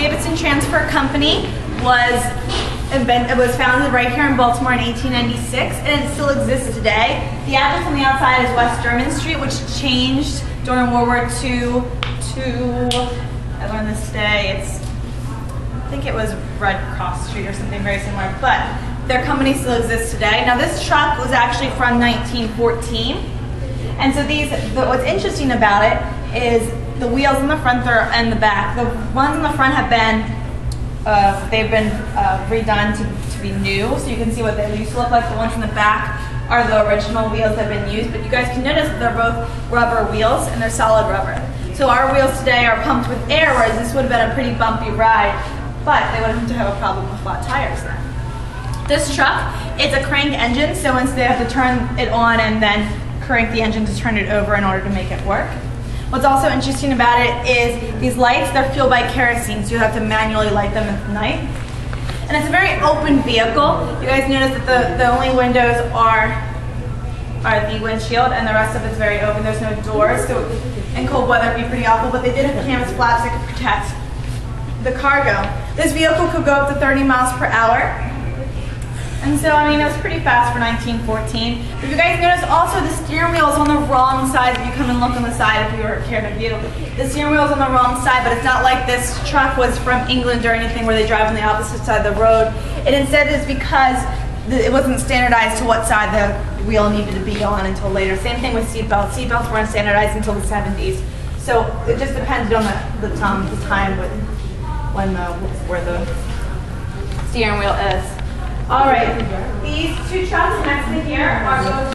Davidson Transfer Company it was founded right here in Baltimore in 1896, and it still exists today. The address on the outside is West German Street, which changed during World War II to, I learned this today, I think it was Red Cross Street or something very similar, but their company still exists today. Now this truck was actually from 1914, and so what's interesting about it is the wheels in the front and the back. The ones in the front have been redone to be new, so you can see what they used to look like. The ones in the back are the original wheels that have been used, but you guys can notice that they're both rubber wheels and they're solid rubber. So our wheels today are pumped with air, whereas this would have been a pretty bumpy ride, but they wouldn't have to have a problem with flat tires then. This truck, it's a crank engine, so once they have to turn it on and then crank the engine to turn it over in order to make it work. What's also interesting about it is these lights, they're fueled by kerosene, so you have to manually light them at night. And it's a very open vehicle. You guys notice that the only windows are the windshield, and the rest of it's very open. There's no doors, so in cold weather it'd be pretty awful, but they did have canvas flaps that could protect the cargo. This vehicle could go up to 30 miles per hour. And so, I mean, it was pretty fast for 1914. But if you guys notice, also the steering wheel is on the wrong side. If you come and look on the side, if you were here to view, the steering wheel is on the wrong side, but it's not like this truck was from England or anything where they drive on the opposite side of the road. It instead is because it wasn't standardized to what side the wheel needed to be on until later. Same thing with seatbelts. Seatbelts weren't standardized until the 70s. So it just depended on the time where the steering wheel is. All right, these two trucks next to here are both